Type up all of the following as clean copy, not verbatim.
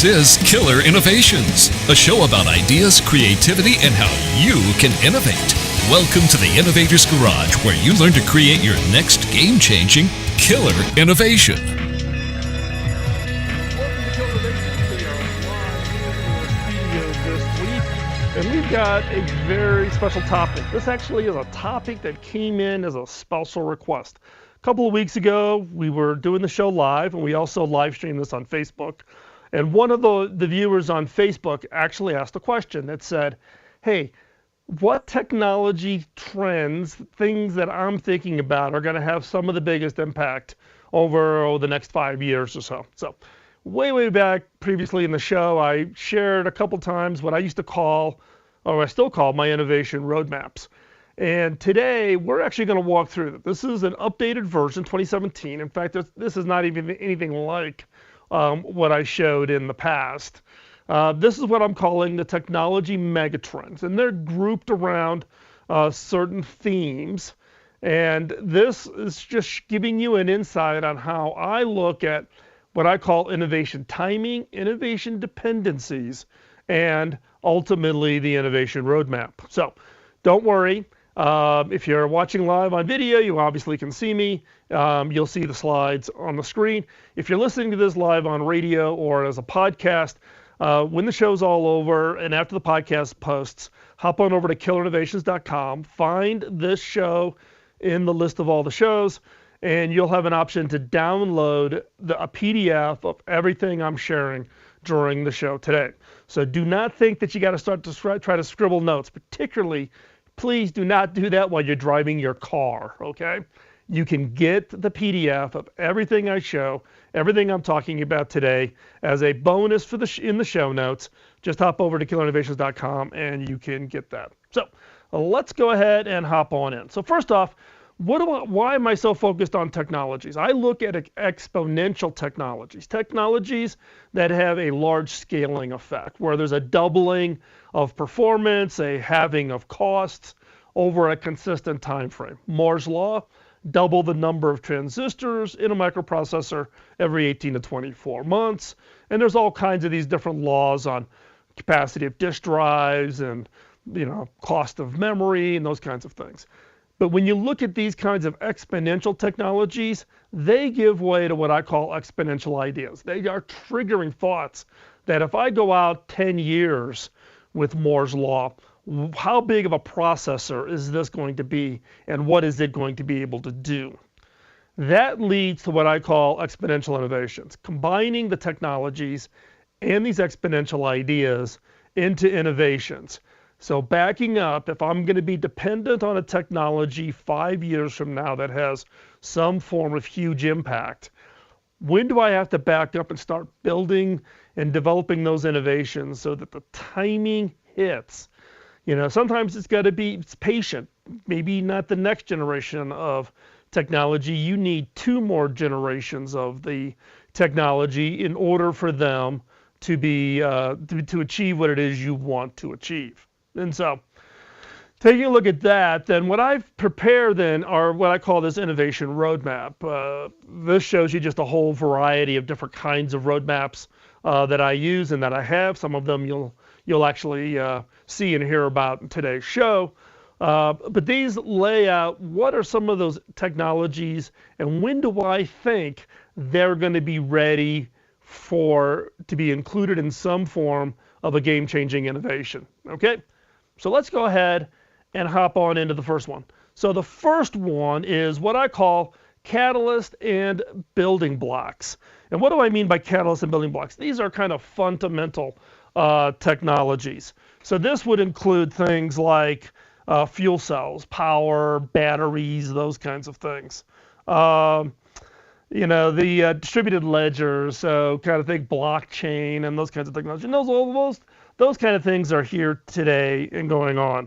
This is Killer Innovations, a show about ideas, creativity, and how you can innovate. Welcome to the Innovator's Garage, where you learn to create your next game-changing killer innovation. Welcome to Killer Innovations. We are live in the studio this week, and we've got a very special topic. This actually is a topic that came in as a special request. A couple of weeks ago, we were doing the show live, and we also live streamed this on Facebook. And one of the viewers on Facebook actually asked a question that said, hey, what technology trends, things that I'm thinking about, are going to have some of the biggest impact over the next 5 years or so? So way back previously in the show, I shared a couple times what I used to call, or I still call, my innovation roadmaps. And today, we're actually going to walk through it. This is an updated version, 2017. In fact, this is not even anything like what I showed in the past. This is what I'm calling the Technology Megatrends, and they're grouped around certain themes. And this is just giving you an insight on how I look at what I call innovation timing, innovation dependencies, and ultimately the innovation roadmap. So don't worry. If you're watching live on video, you obviously can see me. You'll see the slides on the screen. If you're listening to this live on radio or as a podcast, when the show's all over and after the podcast posts, hop on over to call&nbsp.com, find this show in the list of all the shows, and you'll have an option to download a PDF of everything I'm sharing during the show today. So do not think that you got to start to try to scribble notes, particularly. Please do not do that while you're driving your car, okay? You can get the PDF of everything I show, everything I'm talking about today, as a bonus for in the show notes. Just hop over to call&nbsp.com and you can get that. So let's go ahead and hop on in. So first off, why am I so focused on technologies? I look at exponential technologies that have a large scaling effect, where there's a doubling of performance, a halving of costs over a consistent time frame. Moore's law, double the number of transistors in a microprocessor every 18 to 24 months. And there's all kinds of these different laws on capacity of disk drives and cost of memory and those kinds of things. But when you look at these kinds of exponential technologies, they give way to what I call exponential ideas. They are triggering thoughts that if I go out 10 years with Moore's law, how big of a processor is this going to be, and what is it going to be able to do? That leads to what I call exponential innovations, combining the technologies and these exponential ideas into innovations. So backing up, if I'm going to be dependent on a technology 5 years from now that has some form of huge impact, when do I have to back up and start building and developing those innovations so that the timing hits? Sometimes it's patient. Maybe not the next generation of technology. You need 2 more generations of the technology in order for them to be to achieve what it is you want to achieve. And so, taking a look at that, then what I've prepared then are what I call this innovation roadmap. This shows you just a whole variety of different kinds of roadmaps that I use and that I have. Some of them you'll actually see and hear about in today's show. But these lay out what are some of those technologies and when do I think they're going to be ready to be included in some form of a game-changing innovation. Okay? So let's go ahead and hop on into the first one. So the first one is what I call catalyst and building blocks. And what do I mean by catalyst and building blocks? These are kind of fundamental technologies. So this would include things like fuel cells, power, batteries, those kinds of things. The distributed ledgers, so kind of think blockchain and those kinds of technology. And those kind of things are here today and going on.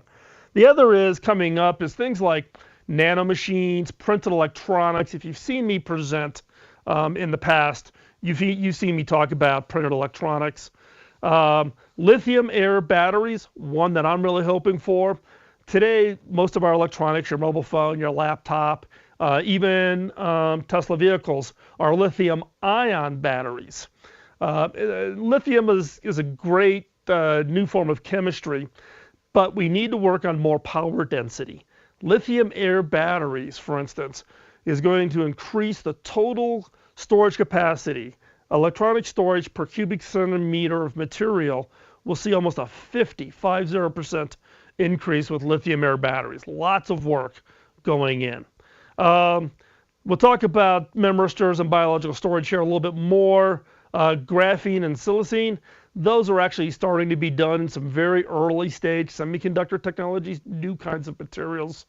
The other is coming up is things like nanomachines, printed electronics. If you've seen me present in the past, you've seen me talk about printed electronics. Lithium-Air Batteries, one that I'm really hoping for. Today, most of our electronics, your mobile phone, your laptop, even Tesla vehicles, are lithium-ion batteries. Lithium is a great new form of chemistry, but we need to work on more power density. Lithium-Air Batteries, for instance, is going to increase the total storage capacity. Electronic storage per cubic centimeter of material will see almost a 50% increase with lithium-air batteries. Lots of work going in. We'll talk about memristors and biological storage here a little bit more. Graphene and silicene, those are actually starting to be done in some very early stage semiconductor technologies, new kinds of materials.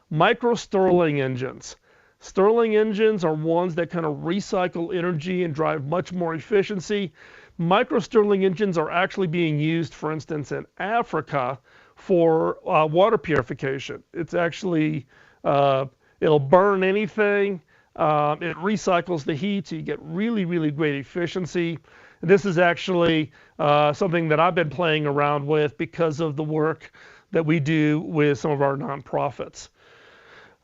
Micro Stirling engines. Stirling engines are ones that kind of recycle energy and drive much more efficiency. Micro Stirling engines are actually being used, for instance, in Africa for water purification. It's actually, it'll burn anything. It recycles the heat, so you get really, really great efficiency. This is actually something that I've been playing around with because of the work that we do with some of our nonprofits.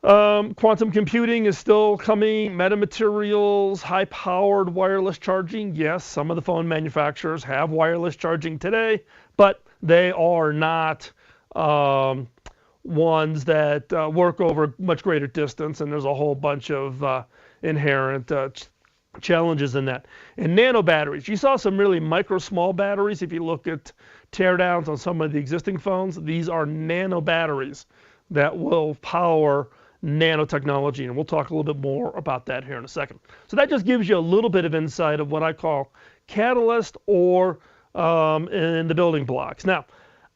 Quantum computing is still coming. Metamaterials, high-powered wireless charging. Yes, some of the phone manufacturers have wireless charging today, but they are not ones that work over much greater distance, and there's a whole bunch of inherent challenges in that. And nano batteries. You saw some really micro small batteries. If you look at teardowns on some of the existing phones, these are nano batteries that will power nanotechnology, and we'll talk a little bit more about that here in a second. So that just gives you a little bit of insight of what I call catalyst or in the building blocks. Now,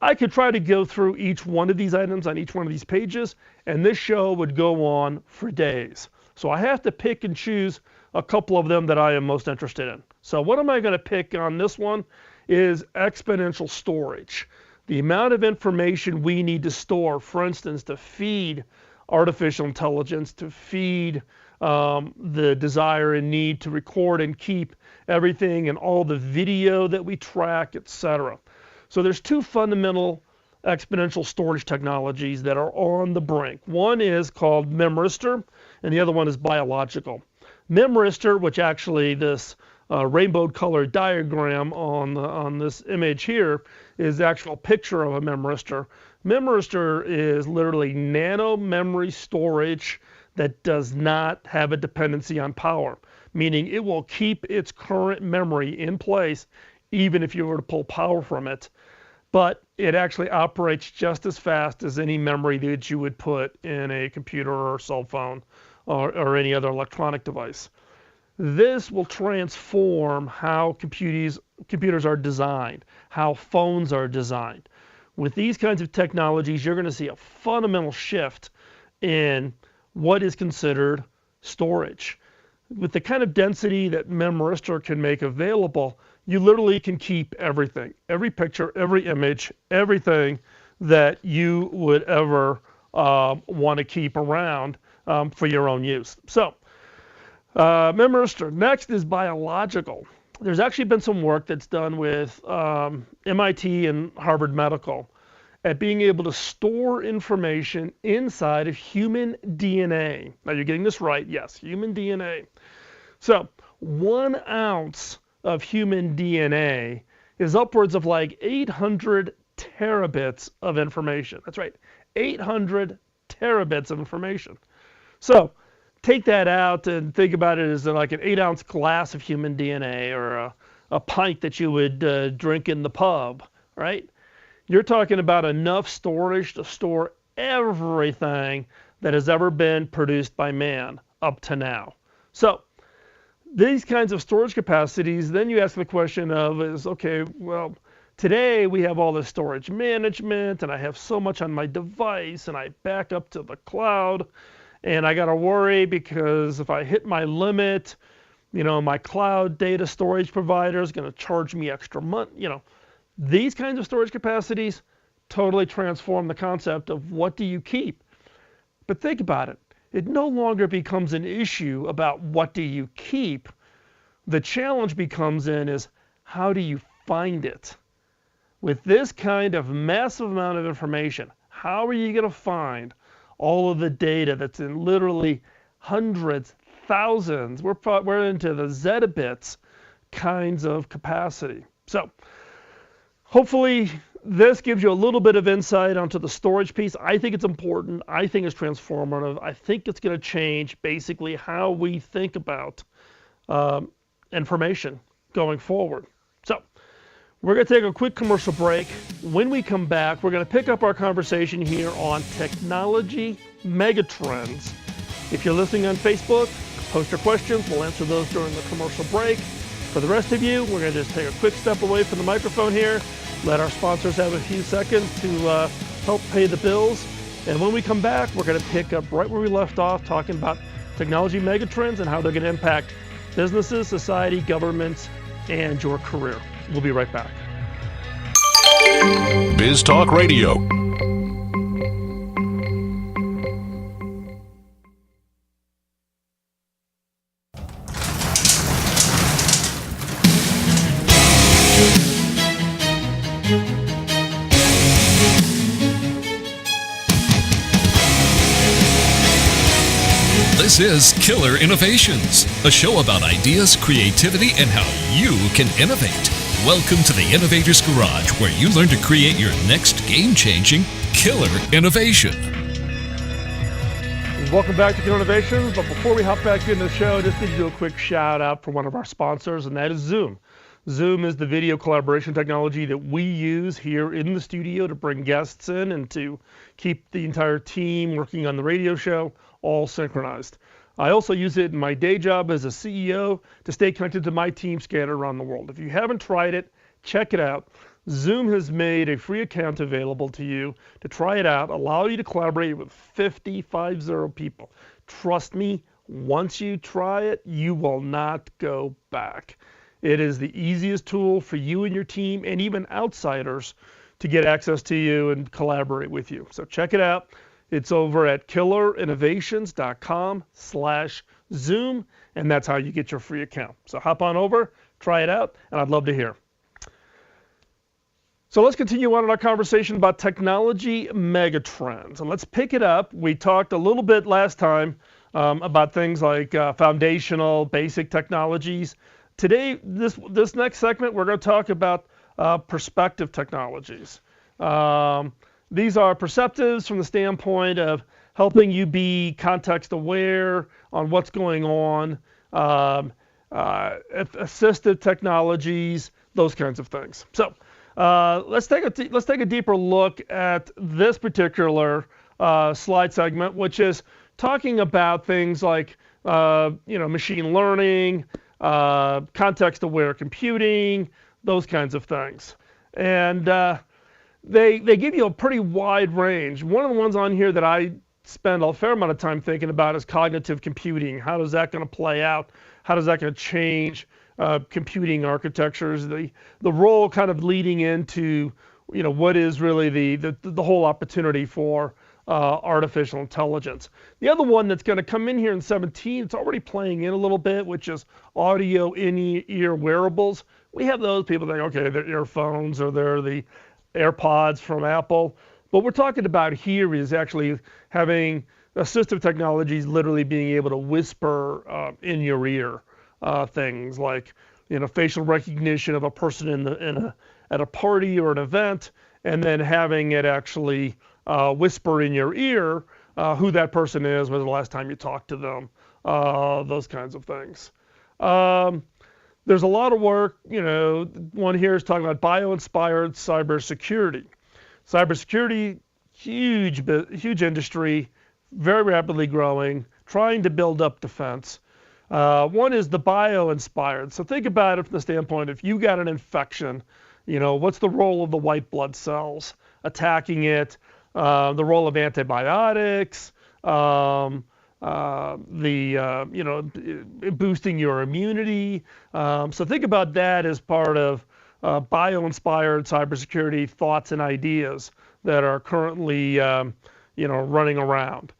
I could try to go through each one of these items on each one of these pages, and this show would go on for days. So I have to pick and choose a couple of them that I am most interested in. So what am I going to pick on this one is exponential storage. The amount of information we need to store, for instance, to feed artificial intelligence, to feed the desire and need to record and keep everything and all the video that we track, etc. So there's two fundamental exponential storage technologies that are on the brink. One is called Memristor, and the other one is biological. Memristor, which actually this rainbow colored diagram on this image here is the actual picture of a memristor. Memristor is literally nano memory storage that does not have a dependency on power, meaning it will keep its current memory in place even if you were to pull power from it, but it actually operates just as fast as any memory that you would put in a computer or cell phone or any other electronic device. This will transform how computers are designed, how phones are designed. With these kinds of technologies, you're going to see a fundamental shift in what is considered storage. With the kind of density that Memristor can make available, you literally can keep everything, every picture, every image, everything that you would ever want to keep around for your own use. So, Memristor. Next is biological. There's actually been some work that's done with MIT and Harvard Medical at being able to store information inside of human DNA. Now you're getting this right, yes, human DNA. So 1 ounce of human DNA is upwards of like 800 terabits of information. That's right, 800 terabits of information. So take that out and think about it as like an 8-ounce glass of human DNA or a pint that you would drink in the pub, right? You're talking about enough storage to store everything that has ever been produced by man up to now. So these kinds of storage capacities, then you ask the question of is, okay, well, today we have all this storage management and I have so much on my device and I back up to the cloud. And I got to worry because if I hit my limit, my cloud data storage provider is going to charge me extra money. These kinds of storage capacities totally transform the concept of what do you keep. But think about it. It no longer becomes an issue about what do you keep. The challenge becomes is how do you find it? With this kind of massive amount of information, how are you going to find all of the data that's in literally hundreds, thousands, we're into the zettabytes kinds of capacity. So hopefully this gives you a little bit of insight onto the storage piece. I think it's important. I think it's transformative. I think it's going to change basically how we think about information going forward. So we're going to take a quick commercial break. When we come back, we're going to pick up our conversation here on Technology Megatrends. If you're listening on Facebook, post your questions. We'll answer those during the commercial break. For the rest of you, we're going to just take a quick step away from the microphone here, let our sponsors have a few seconds to help pay the bills. And when we come back, we're going to pick up right where we left off, talking about technology megatrends and how they're going to impact businesses, society, governments, and your career. We'll be right back. Biz Talk Radio. This is Killer Innovations, a show about ideas, creativity, and how you can innovate. Welcome to the Innovator's Garage, where you learn to create your next game-changing killer innovation. Welcome back to Killer Innovations, but before we hop back into the show, I just need to do a quick shout out for one of our sponsors, and that is Zoom. Zoom is the video collaboration technology that we use here in the studio to bring guests in and to keep the entire team working on the radio show all synchronized. I also use it in my day job as a CEO to stay connected to my team scattered around the world. If you haven't tried it, check it out. Zoom has made a free account available to you to try it out, allow you to collaborate with 50 people. Trust me, once you try it, you will not go back. It is the easiest tool for you and your team and even outsiders to get access to you and collaborate with you. So check it out. It's over at killerinnovations.com/Zoom, and that's how you get your free account. So hop on over, try it out, and I'd love to hear. So let's continue on in our conversation about technology megatrends. And let's pick it up. We talked a little bit last time about things like foundational, basic technologies. Today, this next segment, we're going to talk about perspective technologies. These are perceptives from the standpoint of helping you be context aware on what's going on, assistive technologies, those kinds of things. So let's take a deeper look at this particular slide segment, which is talking about things like machine learning, context-aware computing, those kinds of things. And they give you a pretty wide range. One of the ones on here that I spend a fair amount of time thinking about is cognitive computing. How is that going to play out? How is that going to change computing architectures? The role kind of leading into what is really the whole opportunity for artificial intelligence. The other one that's going to come in here in 17, it's already playing in a little bit, which is audio in-ear wearables. We have those people think, okay, they're earphones or they're the AirPods from Apple. What we're talking about here is actually having assistive technologies literally being able to whisper in your ear things like facial recognition of a person at a party or an event, and then having it actually whisper in your ear who that person is, when the last time you talked to them, those kinds of things. There's a lot of work, one here is talking about bio-inspired cybersecurity. Cybersecurity, huge industry, very rapidly growing, trying to build up defense. One is the bio-inspired. So think about it from the standpoint, if you got an infection, what's the role of the white blood cells attacking it, the role of antibiotics, boosting your immunity. So think about that as part of bio-inspired cybersecurity thoughts and ideas that are currently, running around.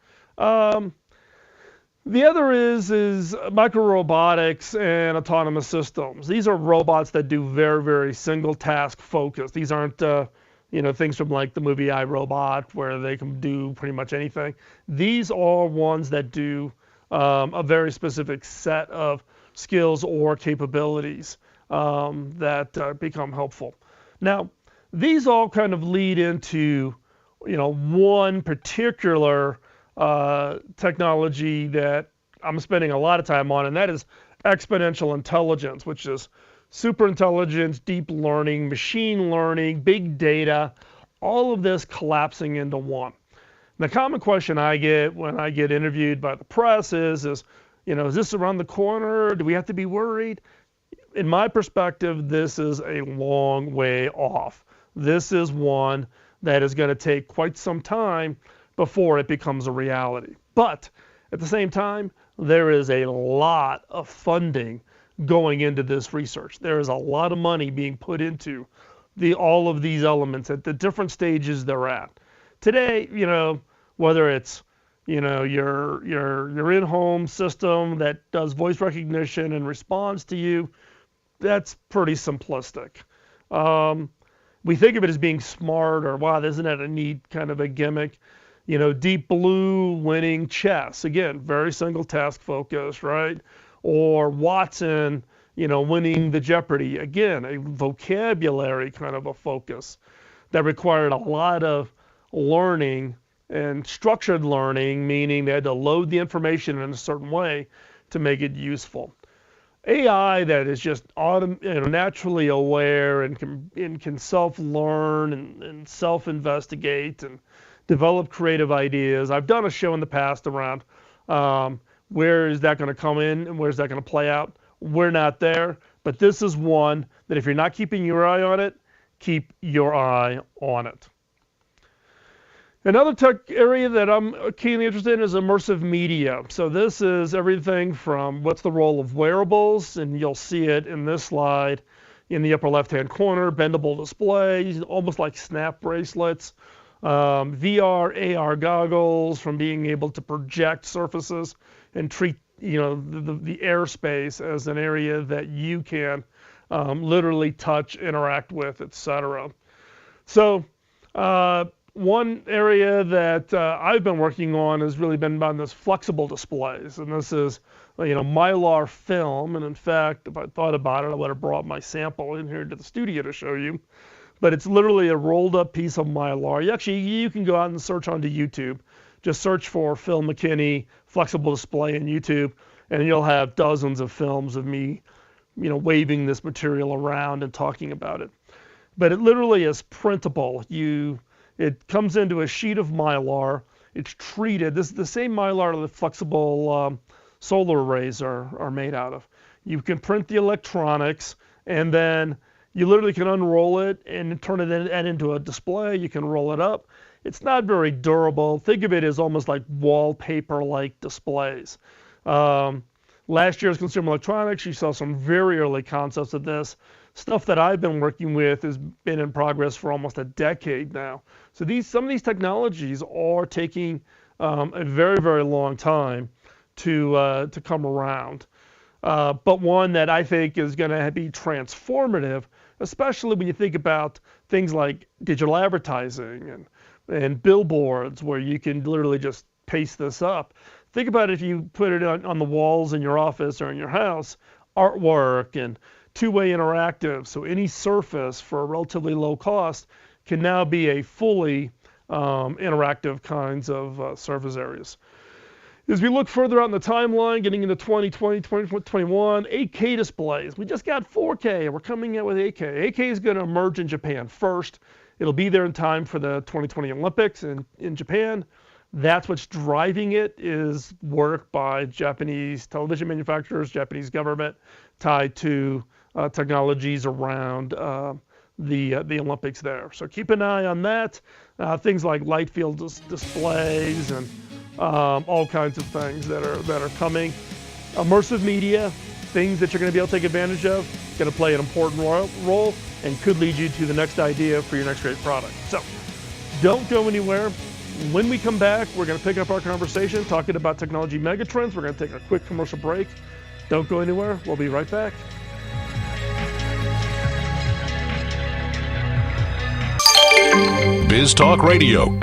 The other is micro-robotics and autonomous systems. These are robots that do very, very single task focus. These aren't things from like the movie I, Robot, where they can do pretty much anything. These are ones that do a very specific set of skills or capabilities. that become helpful. Now, these all kind of lead into, one particular technology that I'm spending a lot of time on, and that is exponential intelligence, which is super intelligence, deep learning, machine learning, big data, all of this collapsing into one. The common question I get when I get interviewed by the press is this around the corner? Do we have to be worried? In my perspective, this is a long way off. This is one that is going to take quite some time before it becomes a reality. But at the same time, there is a lot of funding going into this research. There is a lot of money being put into all of these elements at the different stages they're at. Today, whether it's your in-home system that does voice recognition and responds to you, that's pretty simplistic. We think of it as being smart, or wow, isn't that a neat kind of a gimmick? Deep Blue winning chess. Again, very single task focus, right? Or Watson, winning the Jeopardy. Again, a vocabulary kind of a focus that required a lot of learning and structured learning, meaning they had to load the information in a certain way to make it useful. AI that is just naturally aware and can self-learn and self-investigate and develop creative ideas. I've done a show in the past around where is that going to come in and where is that going to play out. We're not there, but this is one that if you're not keeping your eye on it, keep your eye on it. Another tech area that I'm keenly interested in is immersive media. So this is everything from what's the role of wearables, and you'll see it in this slide in the upper left-hand corner, bendable displays, almost like snap bracelets, VR, AR goggles, from being able to project surfaces and treat the airspace as an area that you can literally touch, interact with, etc. So one area that I've been working on has really been on this flexible displays, and this is Mylar film. And in fact, if I thought about it, I would have brought my sample in here to the studio to show you. But it's literally a rolled up piece of Mylar. You can go out and search onto YouTube. Just search for Phil McKinney flexible display in YouTube, and you'll have dozens of films of me, waving this material around and talking about it. But it literally is printable. It comes into a sheet of Mylar. It's treated. This is the same Mylar that the flexible solar arrays are made out of. You can print the electronics, and then you literally can unroll it and turn it into a display. You can roll it up. It's not very durable. Think of it as almost like wallpaper-like displays. Last year's Consumer Electronics, you saw some very early concepts of this. Stuff that I've been working with has been in progress for almost a decade now. So some of these technologies are taking a very, very long time to come around. But one that I think is going to be transformative, especially when you think about things like digital advertising and billboards, where you can literally just paste this up. Think about if you put it on the walls in your office or in your house, artwork and two-way interactive. So any surface for a relatively low cost can now be a fully interactive kinds of surface areas. As we look further out in the timeline, getting into 2020, 2021, 8K displays. We just got 4K, and we're coming out with 8K. 8K is going to emerge in Japan first. It'll be there in time for the 2020 Olympics in Japan. That's what's driving it, is work by Japanese television manufacturers, Japanese government, tied to technologies around the Olympics there. So keep an eye on that. Things like light field displays and all kinds of things that are coming. Immersive media, things that you're going to be able to take advantage of, going to play an important role and could lead you to the next idea for your next great product. So don't go anywhere. When we come back, we're going to pick up our conversation talking about technology megatrends. We're going to take a quick commercial break. Don't go anywhere. We'll be right back. Biz Talk Radio.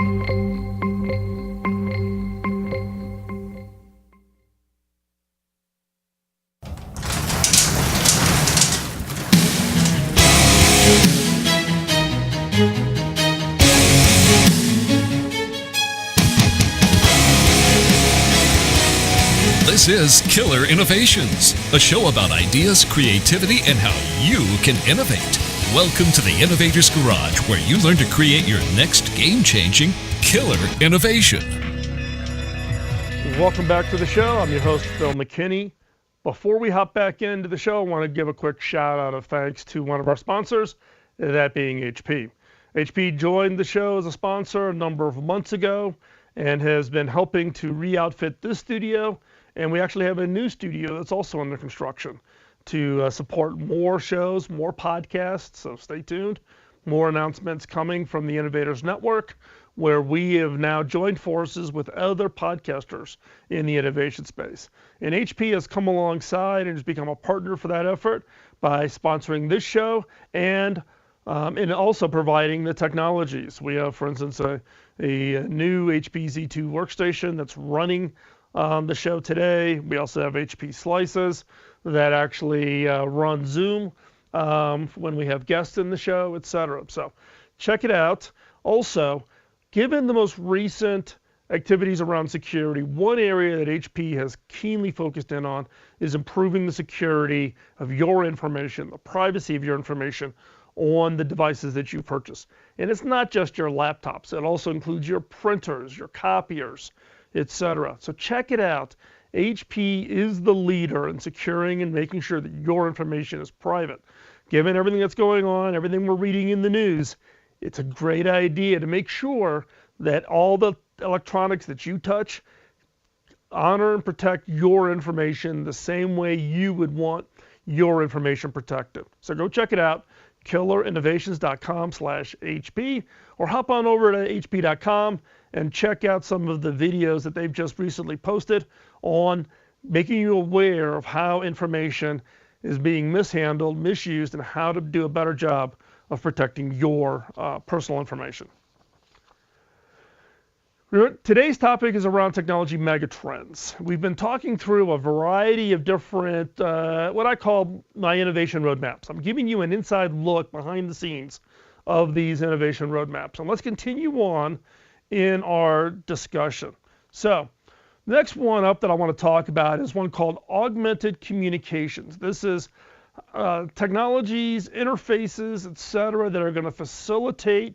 This is Killer Innovations, a show about ideas, creativity, and how you can innovate. Welcome to the Innovator's Garage, where you learn to create your next game-changing killer innovation. Welcome back to the show. I'm your host, Phil McKinney. Before we hop back into the show, I want to give a quick shout out of thanks to one of our sponsors, that being HP. HP joined the show as a sponsor a number of months ago and has been helping to re-outfit this studio. And we actually have a new studio that's also under construction to support more shows, more podcasts. So stay tuned. More announcements coming from the Innovators Network, where we have now joined forces with other podcasters in the innovation space. And HP has come alongside and has become a partner for that effort by sponsoring this show and also providing the technologies. We have, for instance, a new HP Z2 workstation that's running the show today. We also have HP slices that actually run Zoom when we have guests in the show, etc. So check it out. Also, given the most recent activities around security, one area that HP has keenly focused in on is improving the security of your information, the privacy of your information on the devices that you purchase. And it's not just your laptops. It also includes your printers, your copiers, etc. So check it out. HP is the leader in securing and making sure that your information is private. Given everything that's going on, everything we're reading in the news, it's a great idea to make sure that all the electronics that you touch honor and protect your information the same way you would want your information protected. So go check it out, killerinnovations.com/HP, or hop on over to hp.com and check out some of the videos that they've just recently posted on making you aware of how information is being mishandled, misused, and how to do a better job of protecting your personal information. Today's topic is around technology megatrends. We've been talking through a variety of different, what I call my innovation roadmaps. I'm giving you an inside look behind the scenes of these innovation roadmaps. And let's continue on in our discussion. So, the next one up that I want to talk about is one called Augmented Communications. This is technologies, interfaces, etc., that are going to facilitate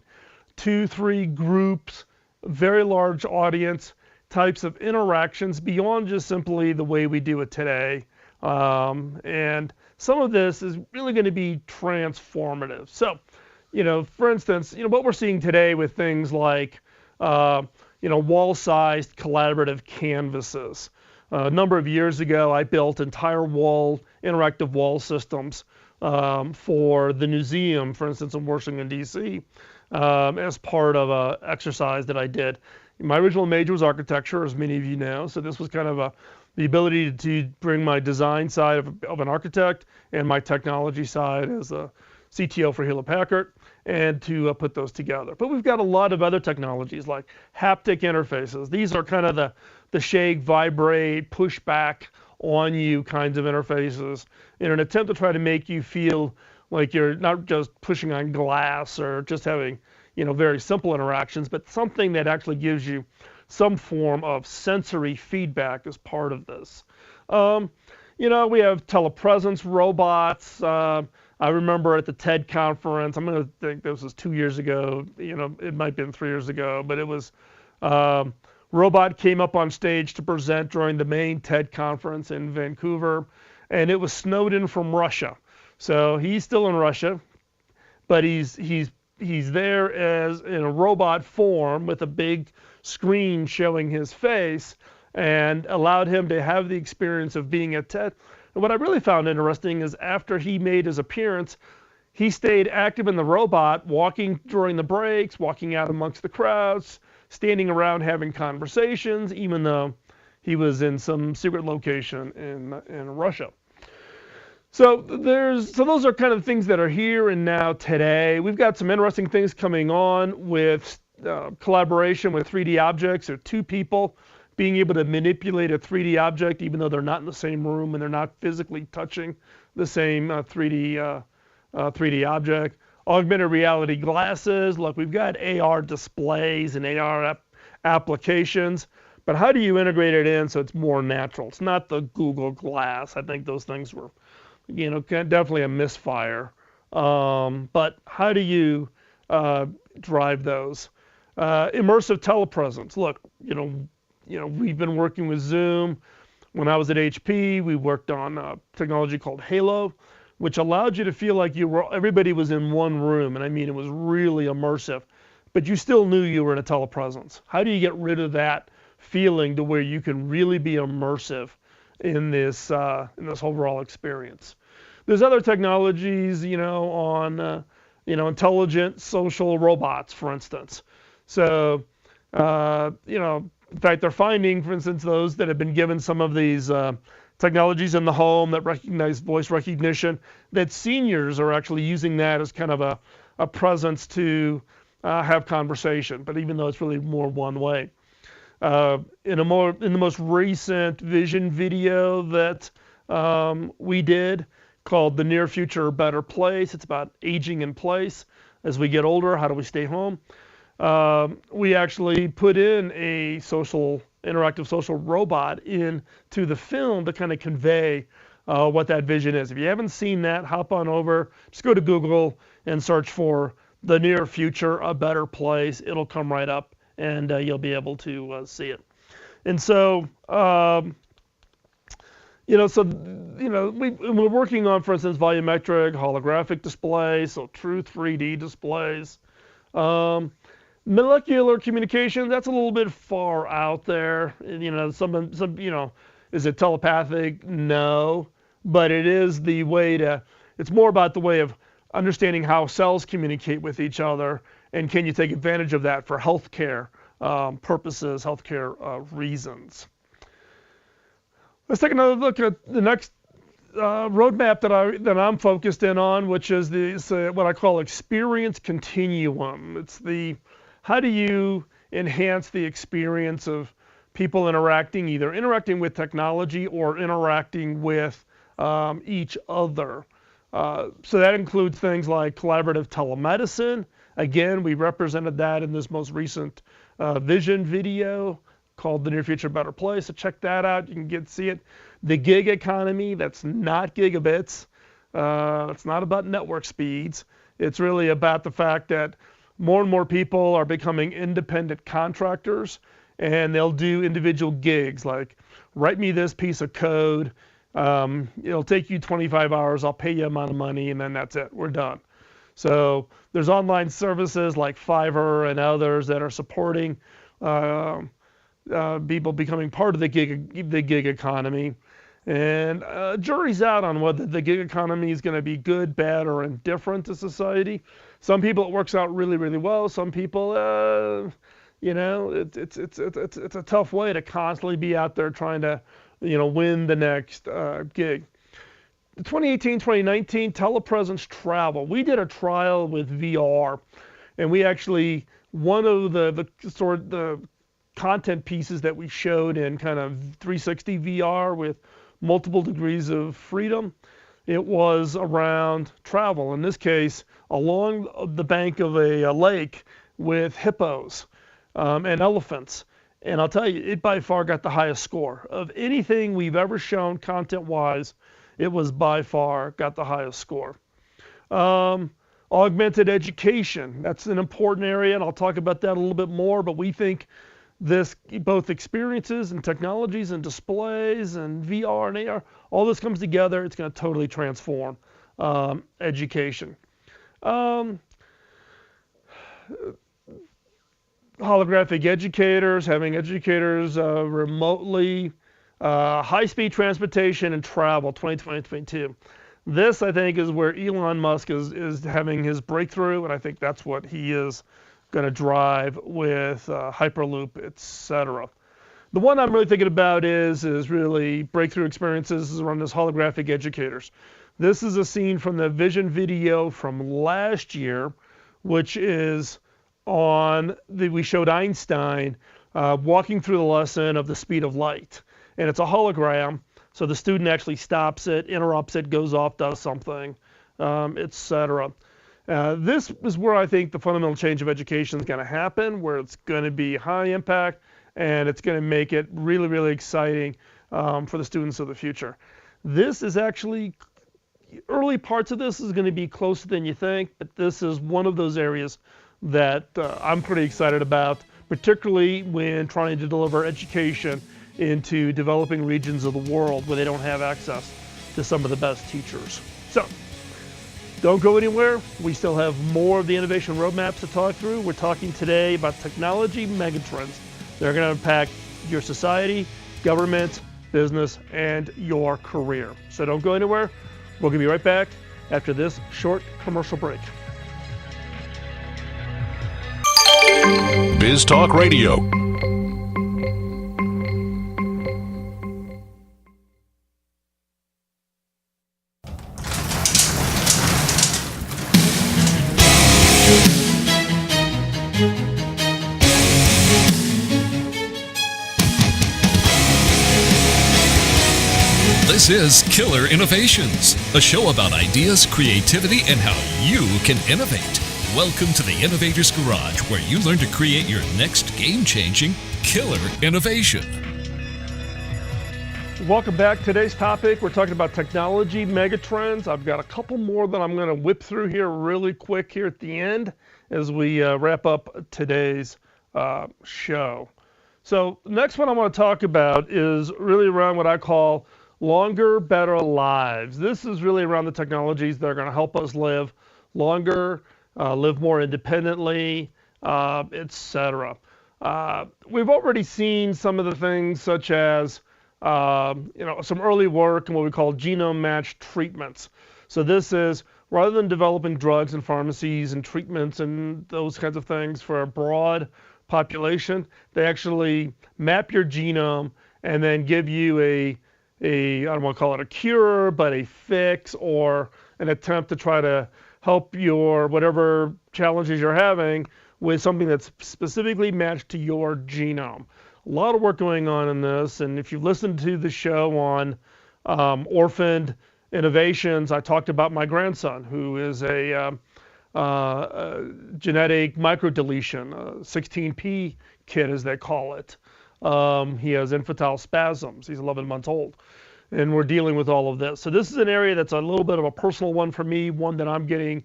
2-3 groups, very large audience types of interactions beyond just simply the way we do it today. And some of this is really going to be transformative. So, for instance, what we're seeing today with things like, wall-sized collaborative canvases. A number of years ago, I built entire interactive wall systems for the museum, for instance, in Washington, D.C., as part of an exercise that I did. My original major was architecture, as many of you know, so this was kind of the ability to bring my design side of an architect and my technology side as a CTO for Hewlett-Packard, and to put those together. But we've got a lot of other technologies like haptic interfaces. These are kind of the shake, vibrate, push back on you kinds of interfaces in an attempt to try to make you feel like you're not just pushing on glass or just having, very simple interactions, but something that actually gives you some form of sensory feedback as part of this. We have Telepresence Robots. I remember at the TED conference, I'm going to think this was 2 years ago, it might have been 3 years ago, but it was, Robot came up on stage to present during the main TED conference in Vancouver, and it was Snowden from Russia. So he's still in Russia, but he's there as in a robot form with a big screen showing his face, and allowed him to have the experience of being at TED. And what I really found interesting is after he made his appearance, he stayed active in the robot, walking during the breaks, walking out amongst the crowds, standing around having conversations, even though he was in some secret location in Russia. So those are kind of things that are here and now today. We've got some interesting things coming on with collaboration with 3D objects, or two people being able to manipulate a 3D object even though they're not in the same room and they're not physically touching the same 3D object. Augmented reality glasses. Look, we've got AR displays and AR applications, But how do you integrate it in so it's more natural? It's not the Google Glass. I think those things were, definitely a misfire. But how do you drive those? Immersive telepresence. Look, we've been working with Zoom. When I was at HP, we worked on a technology called Halo, which allowed you to feel like everybody was in one room. And I mean, it was really immersive, but you still knew you were in a telepresence. How do you get rid of that feeling to where you can really be immersive in this overall experience? There's other technologies, on intelligent social robots, for instance. So, in fact, they're finding, for instance, those that have been given some of these technologies in the home that recognize voice recognition, that seniors are actually using that as kind of a presence to have conversation. But even though it's really more one way. In the most recent vision video that we did, called The Near Future Better Place. It's about aging in place. As we get older, how do we stay home? We actually put in a interactive social robot into the film to kind of convey what that vision is. If you haven't seen that, hop on over, just go to Google and search for The Near Future, A Better Place. It'll come right up and you'll be able to see it. And so, we're working on, for instance, volumetric, holographic displays, so true 3D displays. Molecular communication, that's a little bit far out there. Is it telepathic? No, but it is the way it's more about the way of understanding how cells communicate with each other, and can you take advantage of that for healthcare purposes, healthcare reasons. Let's take another look at the next roadmap that I'm focused in on, which is what I call experience continuum. It's how do you enhance the experience of people either interacting with technology or interacting with each other. So that includes things like collaborative telemedicine. Again, we represented that in this most recent vision video called The Near Future Better Place. So check that out. You can see it. The gig economy, that's not gigabits. It's not about network speeds. It's really about the fact that more and more people are becoming independent contractors, and they'll do individual gigs like, write me this piece of code. It'll take you 25 hours. I'll pay you an amount of money, and then that's it. We're done. So there's online services like Fiverr and others that are supporting people becoming part of the gig economy. And jury's out on whether the gig economy is going to be good, bad, or indifferent to society. Some people it works out really, really well. Some people, it's a tough way to constantly be out there trying to, win the next gig. 2018, 2019, telepresence travel. We did a trial with VR, and we actually, one of the content pieces that we showed in kind of 360 VR with multiple degrees of freedom, it was around travel. In this case, along the bank of a lake with hippos and elephants. And I'll tell you, it by far got the highest score. Of anything we've ever shown content-wise, it was by far got the highest score. Augmented education, that's an important area, and I'll talk about that a little bit more, but we think this, both experiences and technologies and displays and VR and AR, all this comes together, it's going to totally transform education. Holographic educators, having educators remotely, high-speed transportation and travel, 2022. This, I think, is where Elon Musk is having his breakthrough, and I think that's what he is going to drive with Hyperloop, etc. The one I'm really thinking about is really breakthrough experiences around this holographic educators. This is a scene from the vision video from last year, which is we showed Einstein walking through the lesson of the speed of light. And it's a hologram, so the student actually stops it, interrupts it, goes off, does something, etc. This is where I think the fundamental change of education is going to happen, where it's going to be high impact and it's going to make it really, really exciting for the students of the future. This is actually, early parts of this is going to be closer than you think, but this is one of those areas that I'm pretty excited about, particularly when trying to deliver education into developing regions of the world where they don't have access to some of the best teachers. So, don't go anywhere. We still have more of the innovation roadmaps to talk through. We're talking today about technology megatrends. They're going to impact your society, government, business, and your career. So don't go anywhere. We're going to be right back after this short commercial break. Biz Talk Radio. This is Killer Innovations, a show about ideas, creativity, and how you can innovate. Welcome to the Innovator's Garage, where you learn to create your next game-changing killer innovation. Welcome back. Today's topic, we're talking about technology megatrends. I've got a couple more that I'm going to whip through here really quick here at the end as we wrap up today's show. So the next one I want to talk about is really around what I call longer, better lives. This is really around the technologies that are going to help us live longer, live more independently, etc. We've already seen some of the things such as some early work in what we call genome-matched treatments. So this is, rather than developing drugs and pharmacies and treatments and those kinds of things for a broad population, they actually map your genome and then give you I don't want to call it a cure, but a fix or an attempt to try to help your whatever challenges you're having with something that's specifically matched to your genome. A lot of work going on in this, and if you've listened to the show on orphaned innovations, I talked about my grandson, who is a genetic microdeletion, 16p kid as they call it. He has infantile spasms. He's 11 months old. And we're dealing with all of this. So this is an area that's a little bit of a personal one for me, one that I'm getting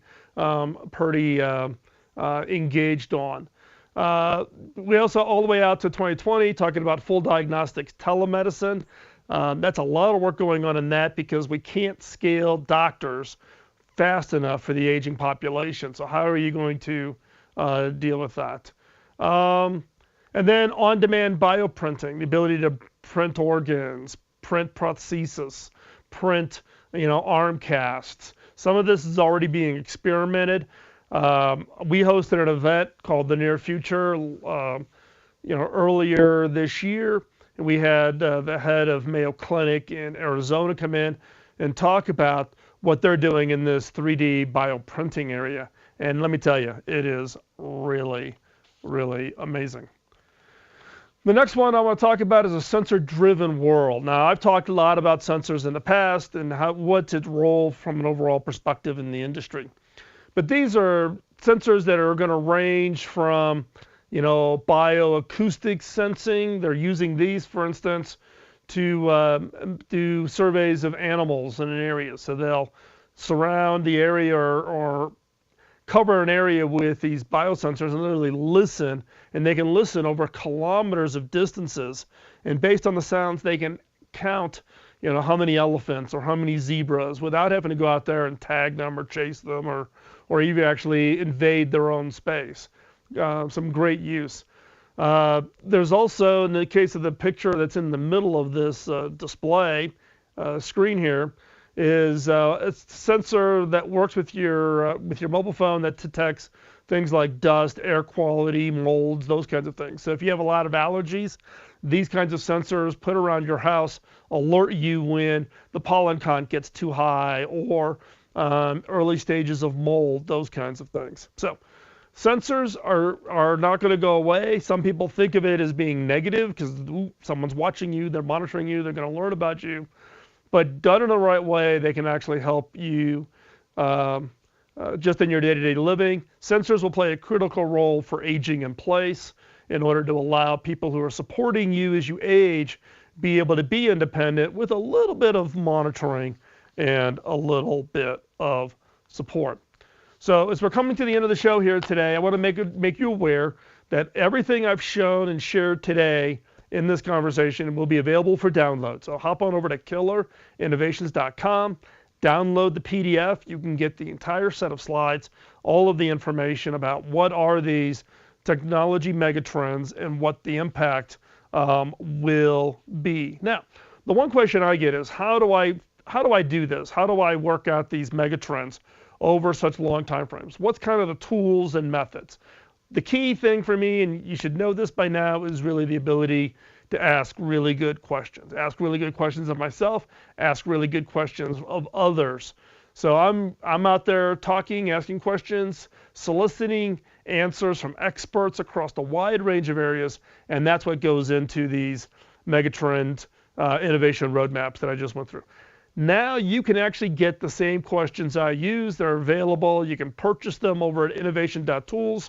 pretty engaged on. We also, all the way out to 2020, talking about full diagnostics telemedicine. That's a lot of work going on in that because we can't scale doctors fast enough for the aging population. So how are you going to deal with that? And then on-demand bioprinting, the ability to print organs, print prosthesis, print arm casts. Some of this is already being experimented. We hosted an event called The Near Future earlier this year. And we had the head of Mayo Clinic in Arizona come in and talk about what they're doing in this 3D bioprinting area. And let me tell you, it is really, really amazing. The next one I want to talk about is a sensor-driven world. Now, I've talked a lot about sensors in the past and what's its role from an overall perspective in the industry. But these are sensors that are going to range from, bioacoustic sensing. They're using these, for instance, to do surveys of animals in an area. So they'll surround the area or cover an area with these biosensors and literally listen, and they can listen over kilometers of distances, and based on the sounds they can count how many elephants or how many zebras without having to go out there and tag them or chase them or even actually invade their own space. Some great use. There's also, in the case of the picture that's in the middle of this display screen here, is a sensor that works with your mobile phone that detects things like dust, air quality, molds, those kinds of things. So if you have a lot of allergies, these kinds of sensors put around your house alert you when the pollen count gets too high or early stages of mold, those kinds of things. So sensors are not going to go away. Some people think of it as being negative because someone's watching you, they're monitoring you, they're going to learn about you. But done in the right way, they can actually help you just in your day-to-day living. Sensors will play a critical role for aging in place. in order to allow people who are supporting you as you age be able to be independent with a little bit of monitoring and a little bit of support. So as we're coming to the end of the show here today, I want to make you aware that everything I've shown and shared today in this conversation will be available for download. So hop on over to call&nbsp.com, download the PDF. You can get the entire set of slides, all of the information about what are these technology megatrends and what the impact will be. Now, the one question I get is how do I do this? How do I work out these megatrends over such long time frames? What's kind of the tools and methods? The key thing for me, and you should know this by now, is really the ability to ask really good questions. Ask really good questions of myself, ask really good questions of others. So I'm out there talking, asking questions, soliciting answers from experts across a wide range of areas, and that's what goes into these megatrend innovation roadmaps that I just went through. Now you can actually get the same questions I use. They're available. You can purchase them over at innovation.tools.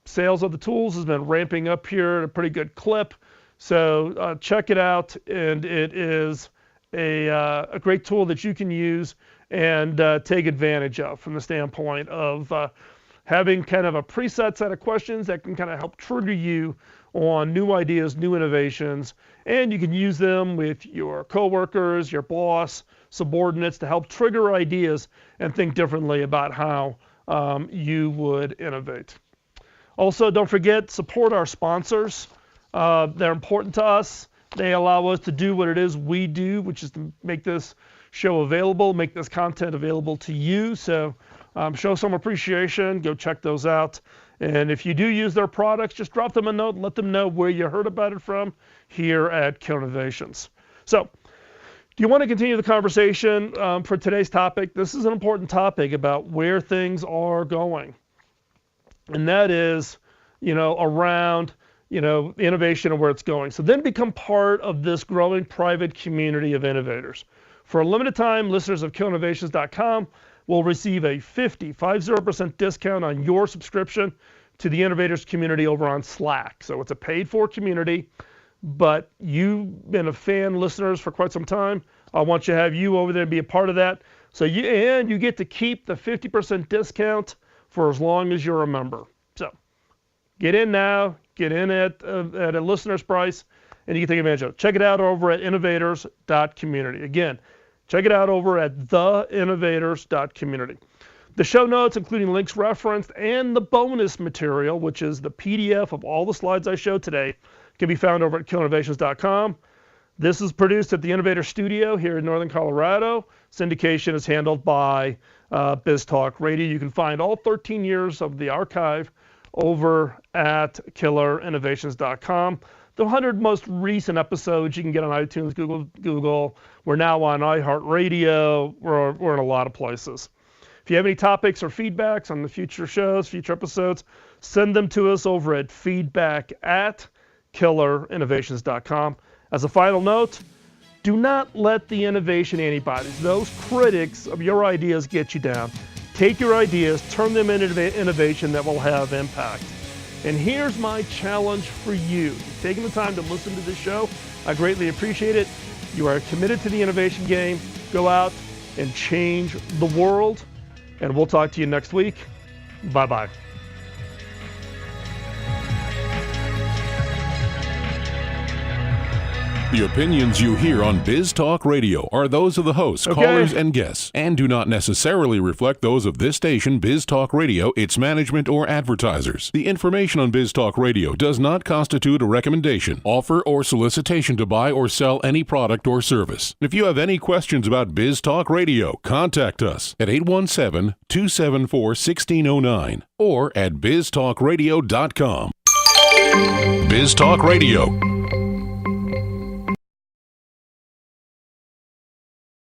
Sales of the tools has been ramping up here at a pretty good clip. So check it out, and it is a great tool that you can use and take advantage of from the standpoint of having kind of a preset set of questions that can kind of help trigger you on new ideas, new innovations, and you can use them with your coworkers, your boss, subordinates to help trigger ideas and think differently about how you would innovate. Also, don't forget, support our sponsors. They're important to us. They allow us to do what it is we do, which is to make this show available, make this content available to you. So show some appreciation, go check those out. And if you do use their products, just drop them a note and let them know where you heard about it from here at Kill Innovations. So do you want to continue the conversation for today's topic? This is an important topic about where things are going. And that is, around, the innovation and where it's going. So then become part of this growing private community of innovators. For a limited time, listeners of killinnovations.com will receive a 50% discount on your subscription to the innovators community over on Slack. So it's a paid for community, but you've been a fan listeners for quite some time. I want to have you over there and be a part of that. So you get to keep the 50% discount for as long as you're a member. So get in now, get in at a listener's price, and you can take advantage of it. Check it out over at innovators.community. Again, check it out over at theinnovators.community. The show notes, including links referenced, and the bonus material, which is the PDF of all the slides I showed today, can be found over at killinnovations.com. This is produced at the Innovator Studio here in Northern Colorado. Syndication is handled by BizTalk Radio. You can find all 13 years of the archive over at killinnovations.com. The 100 most recent episodes you can get on iTunes, Google. We're now on iHeartRadio. We're in a lot of places. If you have any topics or feedbacks on the future shows, future episodes, send them to us over at feedback@killinnovations.com. As a final note, do not let the innovation antibodies, those critics of your ideas, get you down. Take your ideas, turn them into innovation that will have impact. And here's my challenge for you. You've taken the time to listen to this show. I greatly appreciate it. You are committed to the innovation game. Go out and change the world. And we'll talk to you next week. Bye-bye. The opinions you hear on Biz Talk Radio are those of the hosts, callers, and guests, and do not necessarily reflect those of this station, Biz Talk Radio, its management, or advertisers. The information on Biz Talk Radio does not constitute a recommendation, offer, or solicitation to buy or sell any product or service. If you have any questions about Biz Talk Radio, contact us at 817-274-1609 or at biztalkradio.com. Biz Talk Radio.